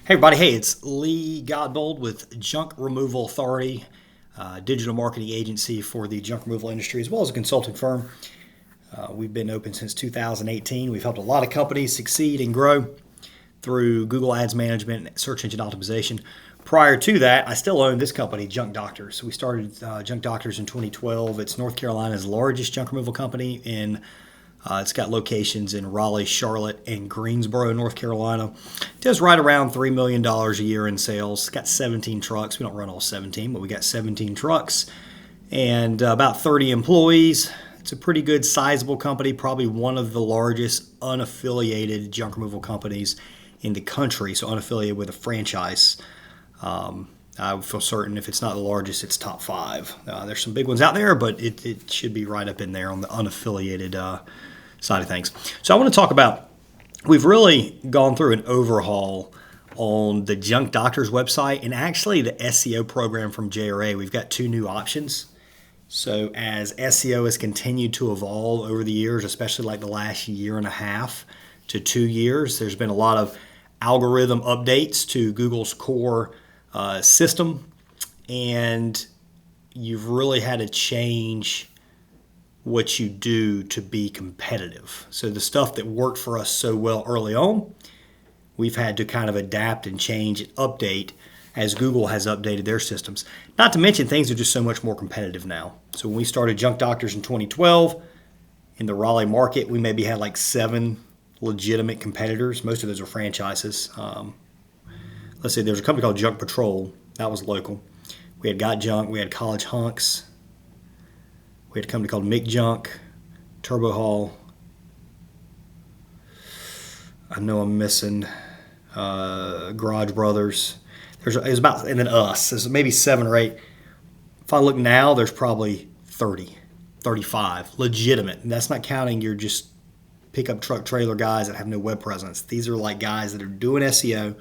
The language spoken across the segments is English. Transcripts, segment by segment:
Hey everybody, hey, it's Lee Godbold with Junk Removal Authority, digital marketing agency for the junk removal industry as well as a consulting firm. We've been open since 2018. We've helped a lot of companies succeed and grow through Google Ads management and search engine optimization. Prior to that, I still owned this company, Junk Doctors. We started Junk Doctors in 2012. It's North Carolina's largest junk removal company it's got locations in Raleigh, Charlotte, and Greensboro, North Carolina. It does right around $3 million a year in sales. It's got 17 trucks. We don't run all 17, but we got 17 trucks and about 30 employees. It's a pretty good, sizable company, probably one of the largest unaffiliated junk removal companies in the country, so unaffiliated with a franchise. I would feel certain if it's not the largest, it's top five. There's some big ones out there, but it should be right up in there on the unaffiliated side of things. So I want to talk about, we've really gone through an overhaul on the Junk Doctors website and actually the SEO program from JRA. We've got two new options. So as SEO has continued to evolve over the years, especially like the last year and a half to 2 years, there's been a lot of algorithm updates to Google's core system, and you've really had to change what you do to be competitive. So the stuff that worked for us so well early on, we've had to kind of adapt and change and update as Google has updated their systems. Not to mention things are just so much more competitive now. So when we started Junk Doctors in 2012, in the Raleigh market, we maybe had like 7 legitimate competitors. Most of those are franchises. Let's say there was a company called Junk Patrol. That was local. We had Got Junk. We had College Hunks. We had a company called Mick Junk, Turbo Hall. I know I'm missing Garage Brothers. It was about, and then us. There's maybe 7 or 8. If I look now, there's probably 30, 35 legitimate. And that's not counting your just pickup truck trailer guys that have no web presence. These are like guys that are doing SEO.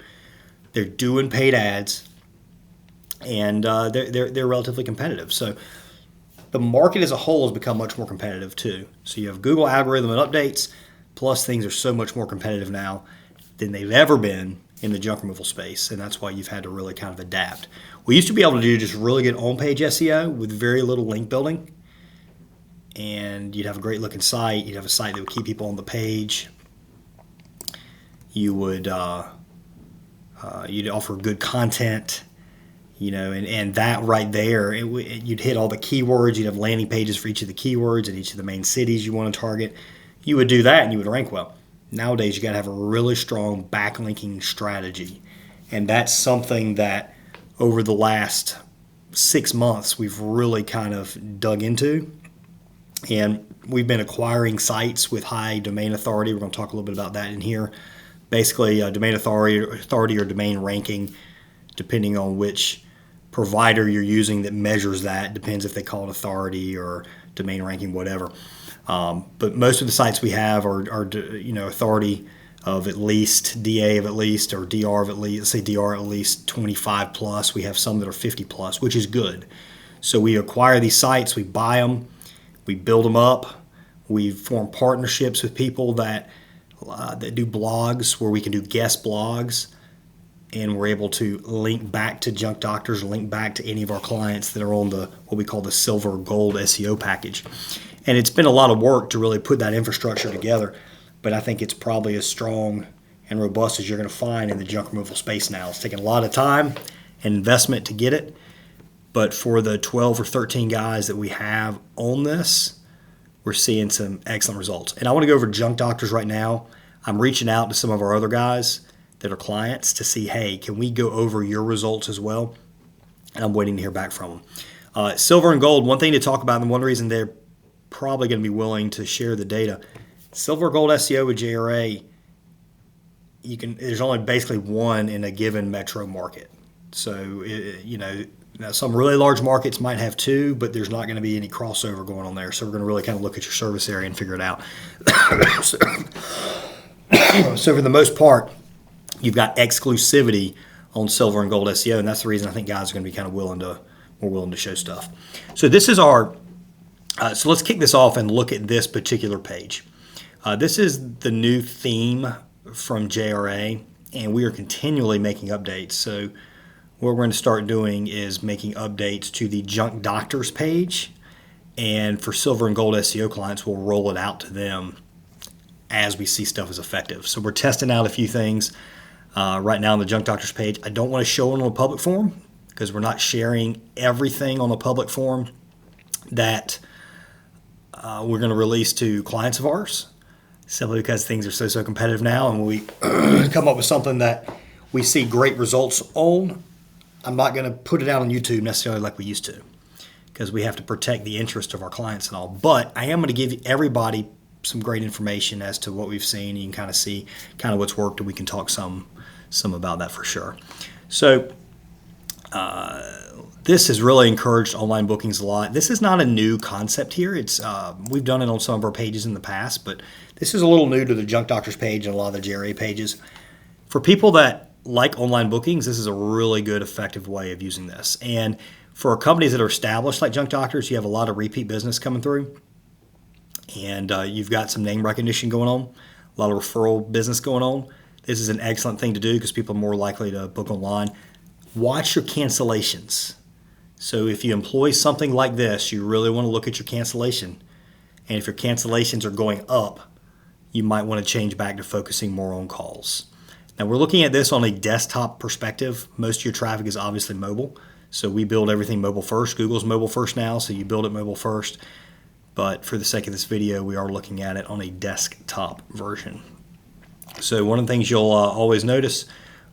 They're doing paid ads, and they're relatively competitive. So the market as a whole has become much more competitive too. So you have Google algorithm and updates, plus things are so much more competitive now than they've ever been in the junk removal space, and that's why you've had to really kind of adapt. We used to be able to do just really good on-page SEO with very little link building, and you'd have a great looking site. You'd have a site that would keep people on the page. You would you'd offer good content, and that right there, you'd hit all the keywords. You'd have landing pages for each of the keywords in each of the main cities you want to target. You would do that and you would rank well. Nowadays, you got to have a really strong backlinking strategy, and that's something that over the last 6 months we've really kind of dug into, and we've been acquiring sites with high domain authority. We're going to talk a little bit about that in here. Basically, domain authority or domain ranking, depending on which provider you're using that measures that. Depends if they call it authority or domain ranking, whatever. But most of the sites we have are authority of at least, DA of at least, or DR of at least. Let's say DR at least 25 plus. We have some that are 50 plus, which is good. So we acquire these sites, we buy them, we build them up, we form partnerships with people that do blogs where we can do guest blogs, and we're able to link back to Junk Doctors, link back to any of our clients that are on the what we call the silver or gold SEO package. And it's been a lot of work to really put that infrastructure together, but I think it's probably as strong and robust as you're going to find in the junk removal space now. It's taken a lot of time and investment to get it, but for the 12 or 13 guys that we have on this, we're seeing some excellent results. And I want to go over Junk Doctors right now. I'm reaching out to some of our other guys that are clients to see, hey, can we go over your results as well? And I'm waiting to hear back from them. Silver and gold, one thing to talk about, and one reason they're probably going to be willing to share the data. Silver gold SEO with JRA, there's only basically one in a given metro market. So, now some really large markets might have 2, but there's not going to be any crossover going on there. So we're going to really kind of look at your service area and figure it out. So for the most part, you've got exclusivity on silver and gold SEO, and that's the reason I think guys are going to be kind of more willing to show stuff. So this is our. So let's kick this off and look at this particular page. This is the new theme from JRA. and we are continually making updates. So what we're going to start doing is making updates to the Junk Doctors page, and for Silver and Gold SEO clients, we'll roll it out to them as we see stuff is effective. So we're testing out a few things right now on the Junk Doctors page. I don't want to show it on a public forum because we're not sharing everything on the public forum that we're going to release to clients of ours, simply because things are so competitive now, and when we come up with something that we see great results on, I'm not going to put it out on YouTube necessarily like we used to, because we have to protect the interest of our clients and all. But I am going to give everybody some great information as to what we've seen. You can kind of see kind of what's worked, and we can talk some about that for sure. So this has really encouraged online bookings a lot. This is not a new concept here. It's we've done it on some of our pages in the past, but this is a little new to the Junk Doctors page and a lot of the JRA pages. For people that like online bookings, this is a really good, effective way of using this. And for companies that are established like Junk Doctors, you have a lot of repeat business coming through, and you've got some name recognition going on, a lot of referral business going on. This is an excellent thing to do because people are more likely to book online. Watch your cancellations. So if you employ something like this, you really want to look at your cancellation. And if your cancellations are going up, you might want to change back to focusing more on calls. Now we're looking at this on a desktop perspective. Most of your traffic is obviously mobile. So we build everything mobile first. Google's mobile first now, so you build it mobile first. But for the sake of this video, we are looking at it on a desktop version. So one of the things you'll always notice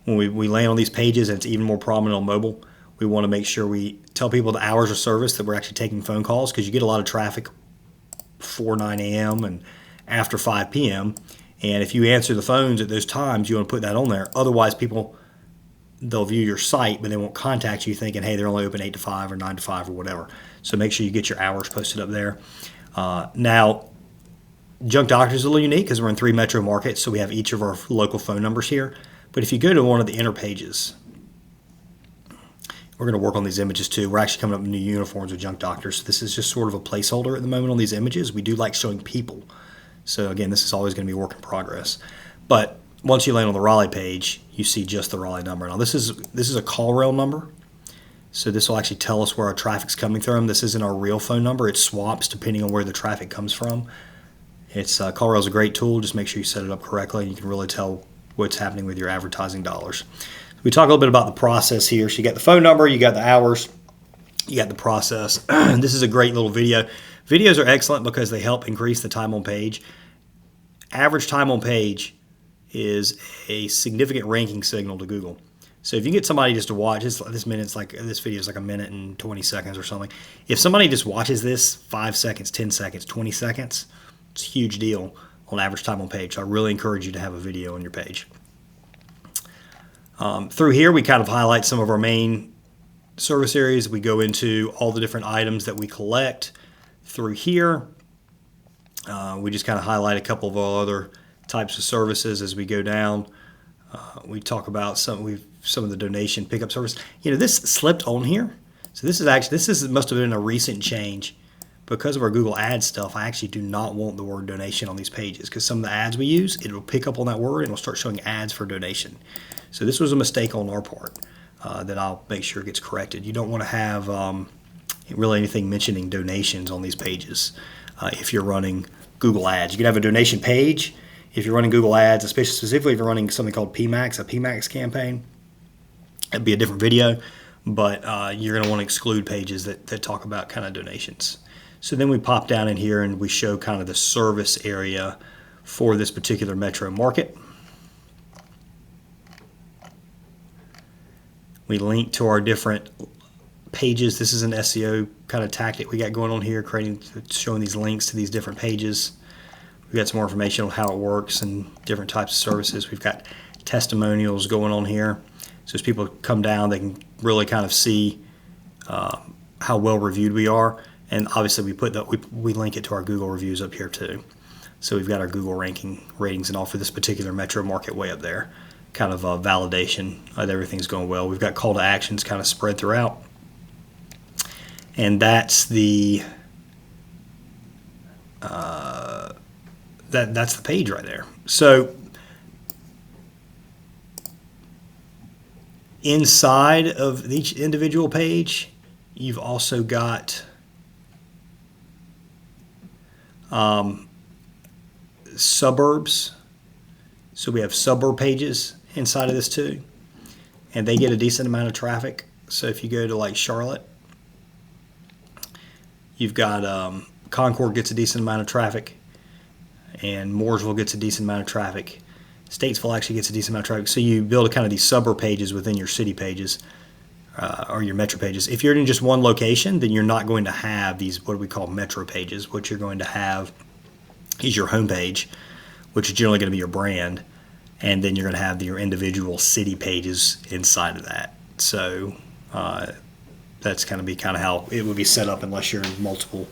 when we land on these pages, and it's even more prominent on mobile, we want to make sure we tell people the hours of service that we're actually taking phone calls, because you get a lot of traffic before 9 a.m. and after 5 p.m. And if you answer the phones at those times, you want to put that on there. Otherwise, they'll view your site, but they won't contact you thinking, hey, they're only open 8 to 5 or 9 to 5 or whatever. So make sure you get your hours posted up there. Now, Junk Doctors is a little unique because we're in 3 metro markets, so we have each of our local phone numbers here. But if you go to one of the inner pages, we're going to work on these images too. We're actually coming up with new uniforms with Junk Doctors. So this is just sort of a placeholder at the moment on these images. We do like showing people. So again, this is always going to be a work in progress. But once you land on the Raleigh page, you see just the Raleigh number. Now this is a call rail number. So this will actually tell us where our traffic's coming from. This isn't our real phone number. It swaps depending on where the traffic comes from. Call rail is a great tool. Just make sure you set it up correctly, and you can really tell what's happening with your advertising dollars. We talk a little bit about the process here. So you got the phone number, you got the hours, you got the process. This is a great little video. Videos are excellent because they help increase the time on page. Average time on page is a significant ranking signal to Google. So if you get somebody just to watch this video is like a minute and 20 seconds or something. If somebody just watches this 5 seconds, 10 seconds, 20 seconds, it's a huge deal on average time on page. So I really encourage you to have a video on your page. Through here, we kind of highlight some of our main service areas. We go into all the different items that we collect. Through here, we just kind of highlight a couple of our other types of services as we go down. We talk about some of the donation pickup service. This slipped on here. So this must have been a recent change. Because of our Google Ads stuff, I actually do not want the word donation on these pages, because some of the ads we use, it'll pick up on that word and it'll start showing ads for donation. So this was a mistake on our part that I'll make sure gets corrected. You don't want to have really anything mentioning donations on these pages if you're running Google Ads. You can have a donation page if you're running Google Ads, especially specifically if you're running something called PMAX, a PMAX campaign. It'd be a different video, but you're going to want to exclude pages that talk about kind of donations. So then we pop down in here and we show kind of the service area for this particular metro market. We link to our different pages. This is an SEO kind of tactic we got going on here, showing these links to these different pages. We've got some more information on how it works and different types of services. We've got testimonials going on here. So as people come down, they can really kind of see how well reviewed we are. And obviously we link it to our Google reviews up here too. So we've got our Google ratings and all for this particular metro market way up there. Kind of a validation that everything's going well. We've got call to actions kind of spread throughout. And that's the that's the page right there. So Inside of each individual page, you've also got suburbs. So we have suburb pages inside of this too, and they get a decent amount of traffic. So if you go to like Charlotte, you've got Concord gets a decent amount of traffic, and Mooresville gets a decent amount of traffic. Statesville actually gets a decent amount of traffic. So you build kind of these suburb pages within your city pages or your metro pages. If you're in just one location, then you're not going to have these what we call metro pages. What you're going to have is your homepage, which is generally going to be your brand, and then you're going to have your individual city pages inside of that. So that's going to be kind of how it would be set up unless you're in multiple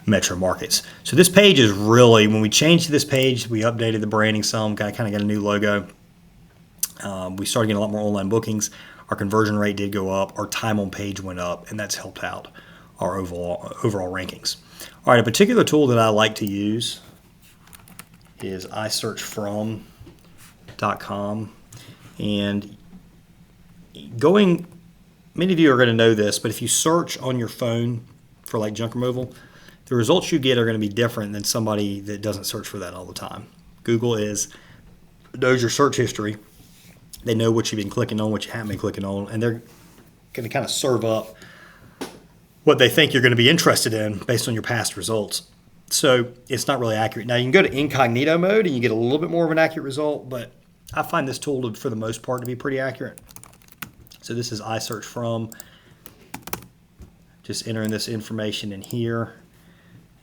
metro markets. So this page is really, when we changed to this page, we updated the branding some, kind of got a new logo. We started getting a lot more online bookings. Our conversion rate did go up. Our time on page went up, and that's helped out our overall rankings. All right, a particular tool that I like to use is iSearchFrom.com. And many of you are going to know this, but if you search on your phone for like junk removal, the results you get are going to be different than somebody that doesn't search for that all the time. Google knows your search history. They know what you've been clicking on, what you haven't been clicking on, and they're going to kind of serve up what they think you're going to be interested in based on your past results. So it's not really accurate. Now you can go to incognito mode and you get a little bit more of an accurate result, but I find this tool for the most part to be pretty accurate. So this is iSearchFrom. Just entering this information in here.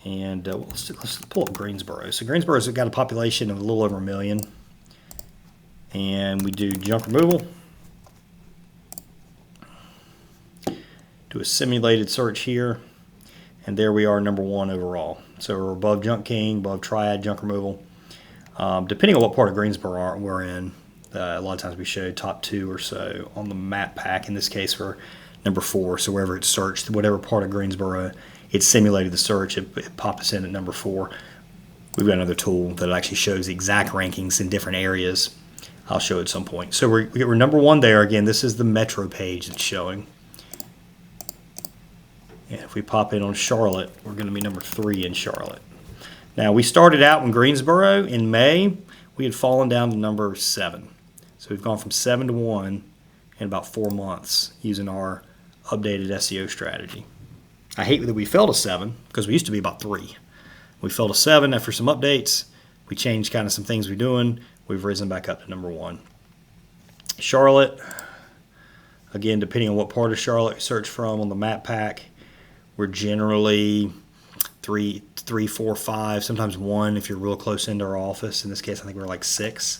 And let's pull up Greensboro. So Greensboro's got a population of a little over 1 million. And we do junk removal. Do a simulated search here. And there we are, number 1 overall. So we're above Junk King, above Triad, junk removal. Depending on what part of Greensboro we're in, a lot of times we show top 2 or so on the map pack. In this case, we're number 4. So wherever it's searched, whatever part of Greensboro it's simulated the search, it pops us in at number 4. We've got another tool that actually shows the exact rankings in different areas. I'll show at some point. So we're number 1 there. Again, this is the metro page that's showing. And if we pop in on Charlotte, we're going to be number 3 in Charlotte. Now, we started out in Greensboro in May. We had fallen down to number 7. So we've gone from 7 to 1 in about 4 months using our updated SEO strategy. I hate that we fell to 7 because we used to be about 3. We fell to 7 after some updates. We changed kind of some things we're doing. We've risen back up to number 1. Charlotte, again, depending on what part of Charlotte you search from on the map pack, we're generally 3, 4, 5, sometimes 1 if you're real close into our office. In this case, I think we're like 6.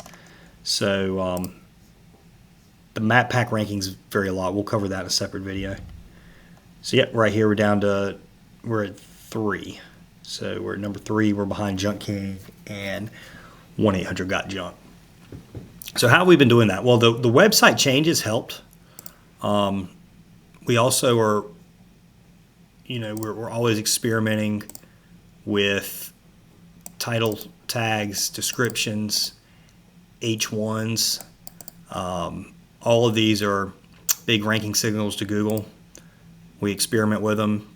So the map pack rankings vary a lot. We'll cover that in a separate video. So yeah, right here we're at 3. So we're at number 3. We're behind Junk King and 1-800-GOT-JUNK. So how have we been doing that? Well, the website changes helped. We also are, we're always experimenting with title tags, descriptions, H1s. All of these are big ranking signals to Google. We experiment with them.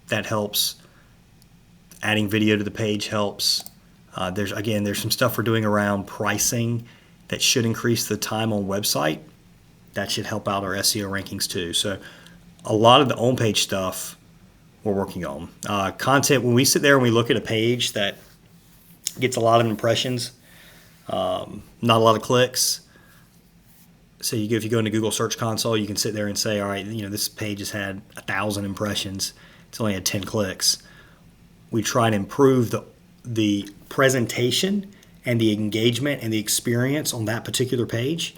That helps. Adding video to the page helps. There's some stuff we're doing around pricing that should increase the time on website. That should help out our SEO rankings too. So a lot of the on-page stuff we're working on. Content, when we sit there and we look at a page that gets a lot of impressions, not a lot of clicks. So if you go into Google Search Console, you can sit there and say, all right, this page has had 1,000 impressions. It's only had 10 clicks. We try to improve the presentation and the engagement and the experience on that particular page,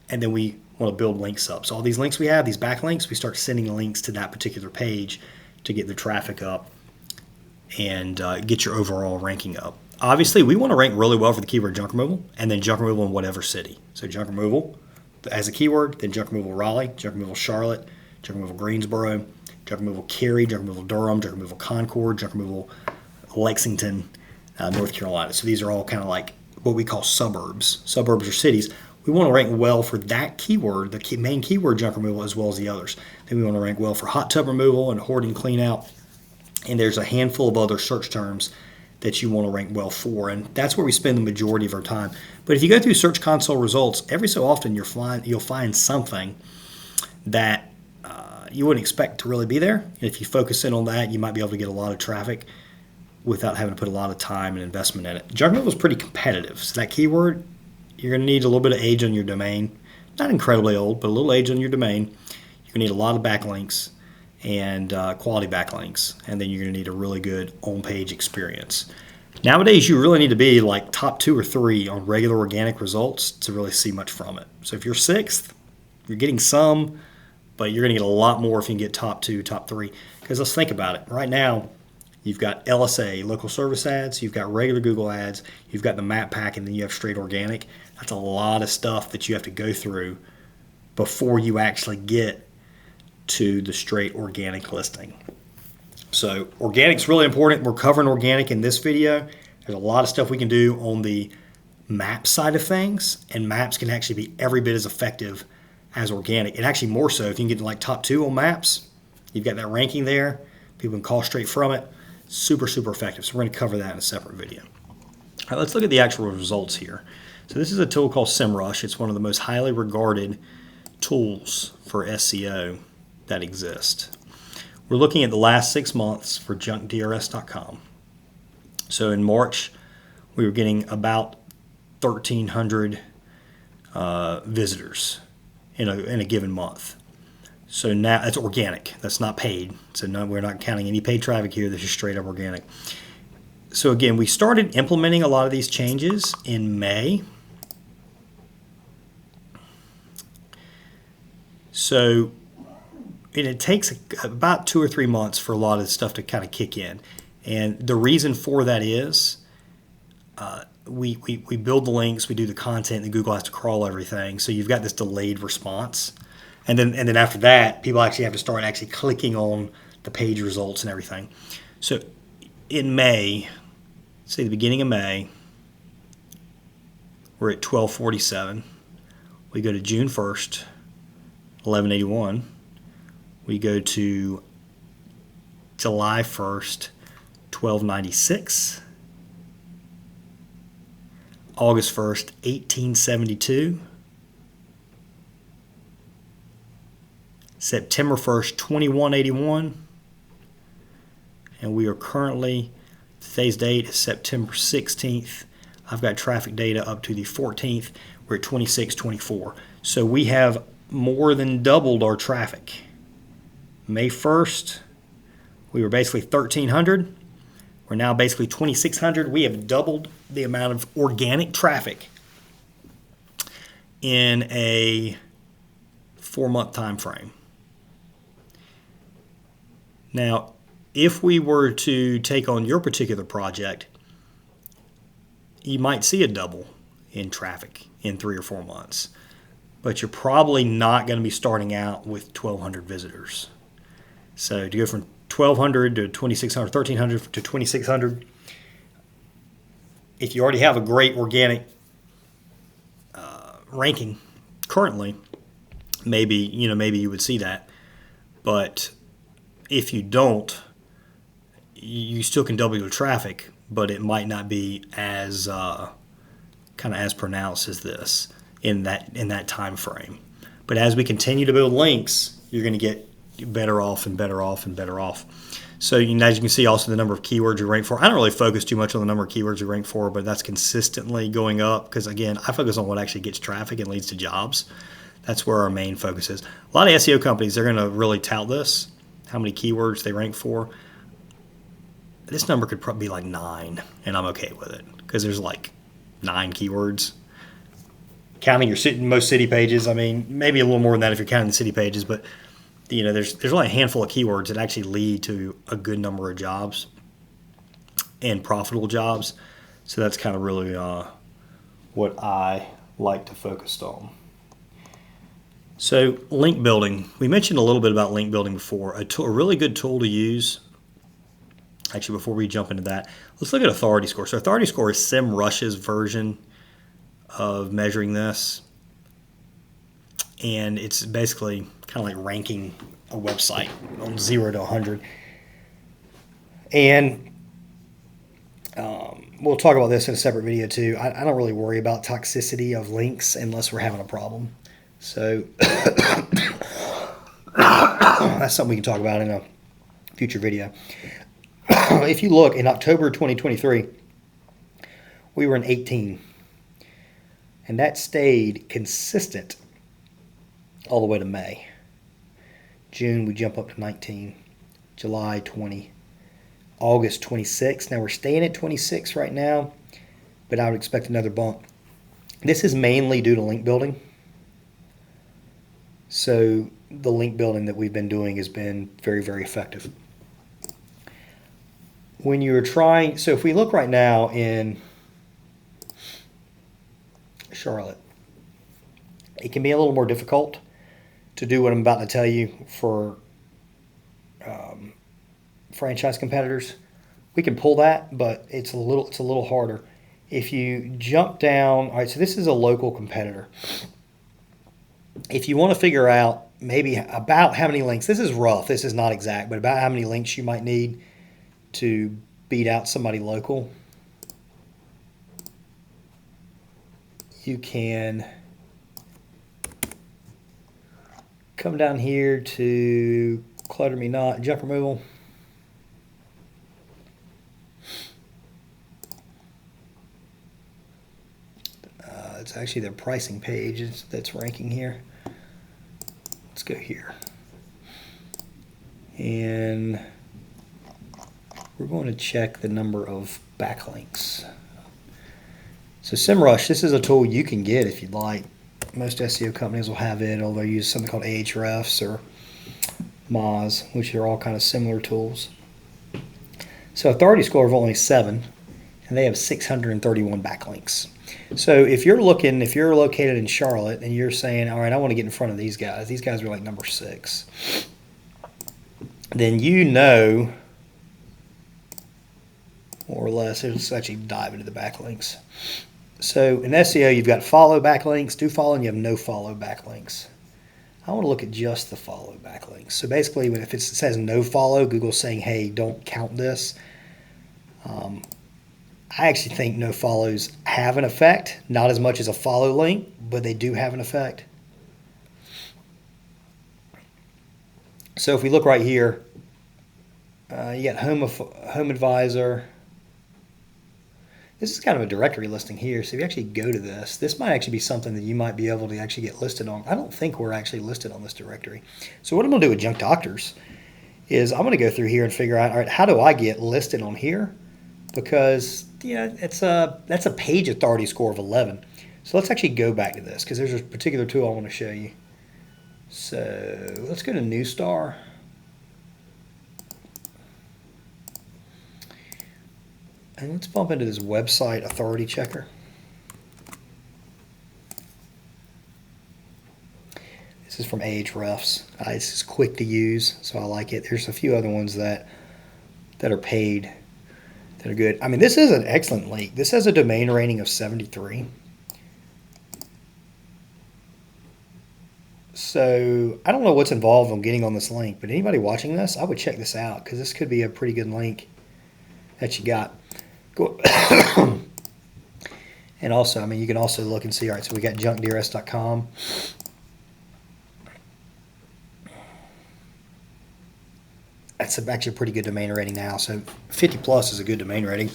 and then we want to build links up. So all these links we have, these backlinks, we start sending links to that particular page to get the traffic up and get your overall ranking up. Obviously, we want to rank really well for the keyword junk removal, and then junk removal in whatever city. So junk removal as a keyword, then junk removal Raleigh, junk removal Charlotte, junk removal Greensboro, junk removal Cary, junk removal Durham, junk removal Concord, junk removal Lexington, North Carolina. So these are all kind of like what we call suburbs. Suburbs are cities. we want to rank well for that keyword, the main keyword junk removal, as well as the others. Then we want to rank well for hot tub removal and hoarding clean out. And there's a handful of other search terms that you want to rank well for. And that's where we spend the majority of our time. But if you go through Search Console results, every so often you'll find something that you wouldn't expect to really be there. And if you focus in on that, you might be able to get a lot of traffic without having to put a lot of time and investment in it. Junk removal is pretty competitive. So that keyword, you're going to need a little bit of age on your domain. Not incredibly old, but a little age on your domain. You're going to need a lot of backlinks and quality backlinks. And then you're going to need a really good on-page experience. Nowadays, you really need to be like top 2 or 3 on regular organic results to really see much from it. So if you're 6th, you're getting some, but you're going to get a lot more if you can get top 2, top 3. Because let's think about it. Right now, you've got LSA, local service ads, you've got regular Google ads, you've got the map pack, and then you have straight organic. That's a lot of stuff that you have to go through before you actually get to the straight organic listing. So organic's really important. We're covering organic in this video. There's a lot of stuff we can do on the map side of things, and maps can actually be every bit as effective as organic, and actually more so if you can get to like top 2 on maps. You've got that ranking there. People can call straight from it. Super, super effective. So we're going to cover that in a separate video. All right, let's look at the actual results here. So this is a tool called SEMrush. It's one of the most highly regarded tools for SEO that exist. We're looking at the last 6 months for junkdrs.com. So in March, we were getting about 1,300 visitors in a given month. So now it's organic. That's not paid. So no, we're not counting any paid traffic here. This is straight up organic. So again, we started implementing a lot of these changes in May. So it takes about 2 or 3 months for a lot of this stuff to kind of kick in. And the reason for that is we build the links, we do the content, and Google has to crawl everything. So you've got this delayed response. And then after that, people actually have to start actually clicking on the page results and everything. So in May, say the beginning of May, we're at 1247. We go to June 1st, 1181. We go to July 1st, 1296. August 1st, 1872. September 1st, 2181. And we are currently, today's date is September 16th. I've got traffic data up to the 14th. We're at 2624. So we have more than doubled our traffic. May 1st, we were basically 1,300. We're now basically 2,600. We have doubled the amount of organic traffic in a 4-month time frame. Now, if we were to take on your particular project, you might see a double in traffic in 3 or 4 months, but you're probably not going to be starting out with 1,200 visitors. So to go from 1,200 to 2,600, 1,300 to 2,600, if you already have a great organic ranking currently, maybe you would see that. But if you don't, you still can double your traffic, but it might not be as as pronounced as this in that time frame. But as we continue to build links, you're going to get better off and better off and better off. So as you can see, also the number of keywords you rank for. I don't really focus too much on the number of keywords you rank for, but that's consistently going up because, again, I focus on what actually gets traffic and leads to jobs. That's where our main focus is. A lot of SEO companies, they're going to really tout this, how many keywords they rank for. This number could probably be like 9, and I'm okay with it because there's like 9 keywords. Counting your most city pages, I mean, maybe a little more than that if you're counting the city pages, but there's only a handful of keywords that actually lead to a good number of jobs and profitable jobs. So that's kind of really what I like to focus on. So link building. We mentioned a little bit about link building before. A really good tool to use. Actually, before we jump into that, let's look at authority score. So authority score is SEMrush's version of measuring this. and it's basically kind of like ranking a website on 0 to 100. And we'll talk about this in a separate video too. I don't really worry about toxicity of links unless we're having a problem. So that's something we can talk about in a future video. If you look in October 2023, we were in 18, and that stayed consistent all the way to May. June, we jump up to 19, July 20, August 26. Now we're staying at 26 right now, but I would expect another bump. This is mainly due to link building. So the link building that we've been doing has been very, very effective. When you're trying, so if we look right now in Charlotte, it can be a little more difficult to do what I'm about to tell you for franchise competitors. We can pull that, but it's a little harder. If you jump down, all right, so this is a local competitor. If you want to figure out maybe about how many links, this is rough, this is not exact, but about how many links you might need to beat out somebody local, you can come down here to clutter me not, junk removal. It's actually their pricing page that's ranking here. Let's go here. And we're going to check the number of backlinks. So SEMrush, this is a tool you can get if you'd like. Most SEO companies will have it, or they'll use something called Ahrefs or Moz, which are all kind of similar tools. So authority score of only 7, and they have 631 backlinks. So if you're located in Charlotte and you're saying, all right, I want to get in front of these guys are like number 6, then you know, more or less, let's actually dive into the backlinks. So in SEO, you've got follow backlinks, do follow, and you have no follow backlinks. I want to look at just the follow backlinks. So basically, if it says no follow, Google's saying, hey, don't count this. I actually think no follows have an effect, not as much as a follow link, but they do have an effect. So if we look right here, you got Home Advisor. This is kind of a directory listing here. So if you actually go to this, this might actually be something that you might be able to actually get listed on. I don't think we're actually listed on this directory. So what I'm going to do with Junk Doctors is I'm going to go through here and figure out, all right, how do I get listed on here? Because that's a page authority score of 11. So let's actually go back to this because there's a particular tool I want to show you. So let's go to Newstar. And let's bump into this website authority checker. This is from Ahrefs. This is quick to use, so I like it. There's a few other ones that are paid that are good. I mean, this is an excellent link. This has a domain rating of 73. So I don't know what's involved in getting on this link, but anybody watching this, I would check this out because this could be a pretty good link that you got. Go. And also, I mean, you can also look and see, all right, so we got junkdrs.com. That's actually a pretty good domain rating now. So 50 plus is a good domain rating.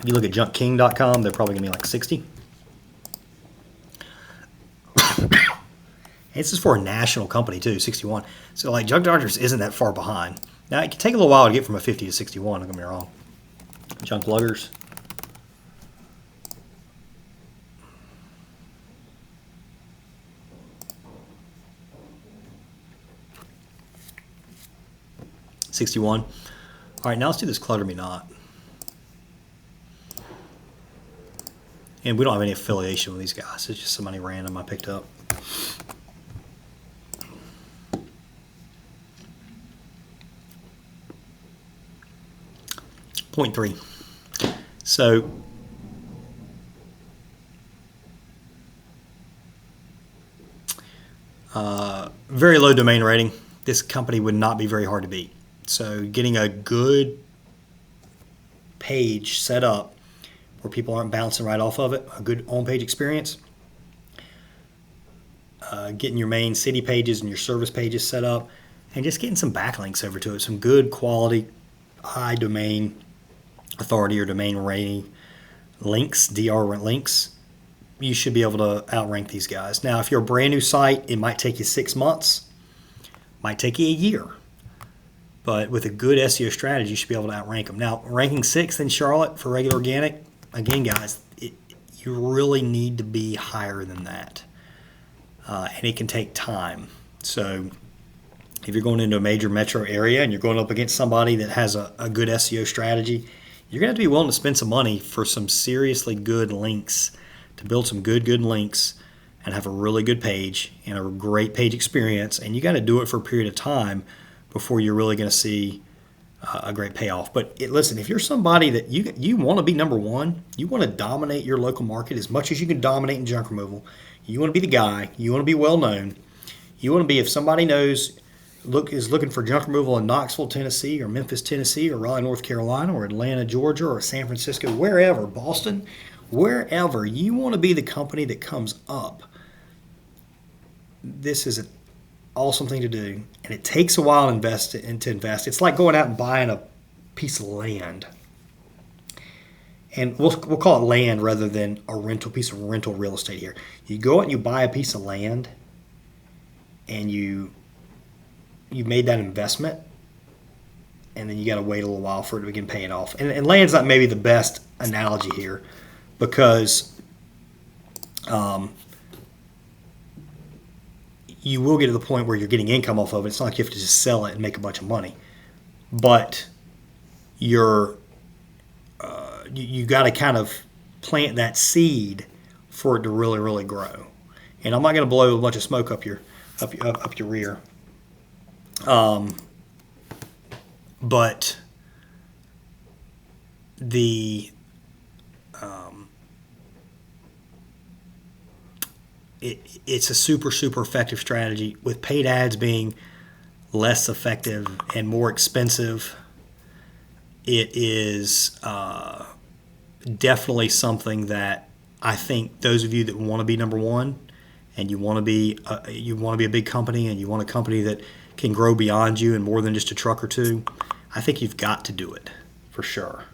If you look at junkking.com, they're probably going to be like 60. This is for a national company too, 61. So like Junk Doctors isn't that far behind. Now it can take a little while to get from a 50 to 61, don't get me wrong. Junk Luggers. $61. All right, now let's do this Clutter Me Not. And we don't have any affiliation with these guys. It's just somebody random I picked up. .3. So Very low domain rating. This company would not be very hard to beat. So getting a good page set up where people aren't bouncing right off of it, a good on-page experience, getting your main city pages and your service pages set up, and just getting some backlinks over to it, some good quality, high domain authority or domain rating links, DR links, you should be able to outrank these guys. Now, if you're a brand new site, it might take you 6 months, might take you a year. But with a good SEO strategy, you should be able to outrank them. Now, ranking 6th in Charlotte for regular organic, again, guys, you really need to be higher than that. And it can take time. So if you're going into a major metro area and you're going up against somebody that has a good SEO strategy, you're going to have to be willing to spend some money for some seriously good links, to build some good links and have a really good page and a great page experience. And you got to do it for a period of time before you're really going to see a great payoff. But listen, if you're somebody that you want to be number one, you want to dominate your local market as much as you can dominate in junk removal. You want to be the guy. You want to be well known. You want to be, if somebody knows, is looking for junk removal in Knoxville, Tennessee, or Memphis, Tennessee, or Raleigh, North Carolina, or Atlanta, Georgia, or San Francisco, wherever, Boston, wherever, you want to be the company that comes up. This is an awesome thing to do, and it takes a while to invest. It's like going out and buying a piece of land, and we'll call it land rather than a piece of rental real estate here. You go out and you buy a piece of land, and you made that investment, and then you got to wait a little while for it to begin paying off. And land's not maybe the best analogy here, because you will get to the point where you're getting income off of it. It's not like you have to just sell it and make a bunch of money, but you got to kind of plant that seed for it to really, really grow. And I'm not going to blow a bunch of smoke up your rear, but it's a super effective strategy, with paid ads being less effective and more expensive. It is definitely something that I think those of you that want to be number one, and you want to be a big company, and you want a company that can grow beyond you and more than just a truck or two, I think you've got to do it for sure.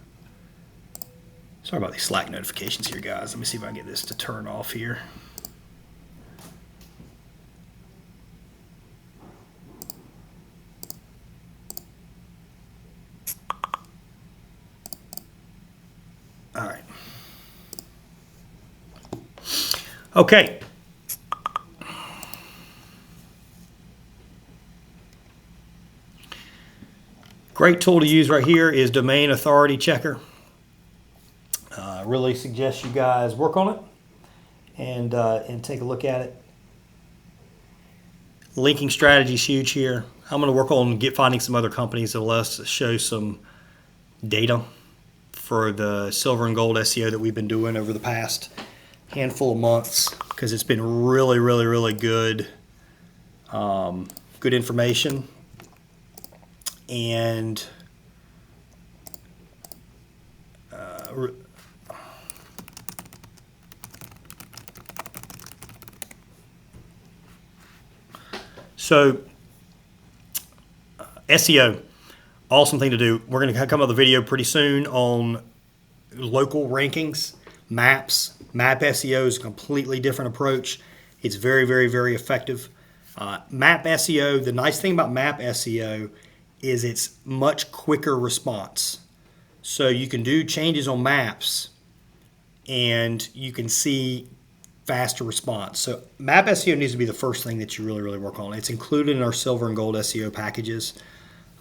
Sorry about these Slack notifications here, guys. Let me see if I can get this to turn off here. All right. Okay. Great tool to use right here is Domain Authority Checker. I really suggest you guys work on it and take a look at it. Linking strategy is huge here. I'm going to work on finding some other companies that will let us show some data for the silver and gold SEO that we've been doing over the past handful of months, because it's been really good, good information. And so SEO, awesome thing to do. We're going to come up with a video pretty soon on local rankings, maps. Map SEO is a completely different approach. It's very effective. Map SEO, the nice thing about map SEO is it's much quicker response. So you can do changes on maps and you can see faster response. So map SEO needs to be the first thing that you really work on. It's included in our silver and gold SEO packages.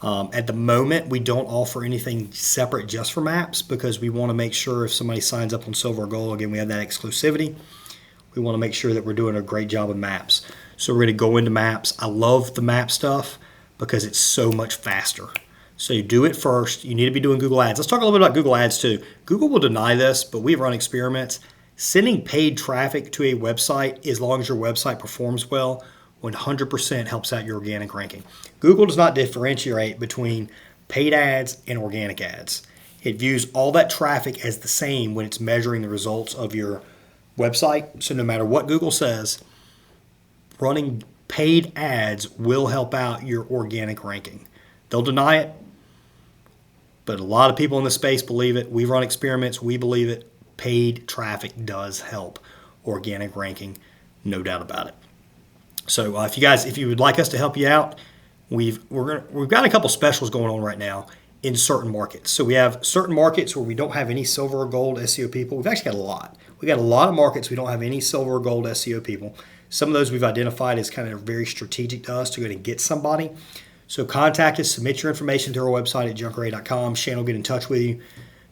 At the moment, we don't offer anything separate just for maps, because we want to make sure if somebody signs up on silver or gold, again, we have that exclusivity. We want to make sure that we're doing a great job of maps. So we're going to go into maps. I love the map stuff because it's so much faster. So you do it first. You need to be doing Google Ads. Let's talk a little bit about Google Ads too. Google will deny this, but we've run experiments. Sending paid traffic to a website, as long as your website performs well, 100% helps out your organic ranking. Google does not differentiate between paid ads and organic ads. It views all that traffic as the same when it's measuring the results of your website. So no matter what Google says, running paid ads will help out your organic ranking. They'll deny it, but a lot of people in the space believe it. We've run experiments. We believe it. Paid traffic does help organic ranking, no doubt about it. So if you would like us to help you out, we've got a couple specials going on right now in certain markets. So we have certain markets where we don't have any silver or gold SEO people. We've actually got a lot. We got a lot of markets we don't have any silver or gold SEO people. Some of those we've identified as kind of very strategic to us to go and get somebody. So contact us, submit your information through our website at junkerA.com. Shane will get in touch with you,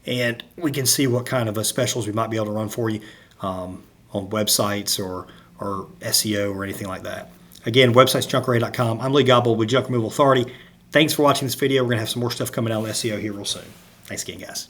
and we can see what kind of specials we might be able to run for you on websites or SEO or anything like that. Again, website's junkerA.com. I'm Lee Gobble with Junk Removal Authority. Thanks for watching this video. We're going to have some more stuff coming out on SEO here real soon. Thanks again, guys.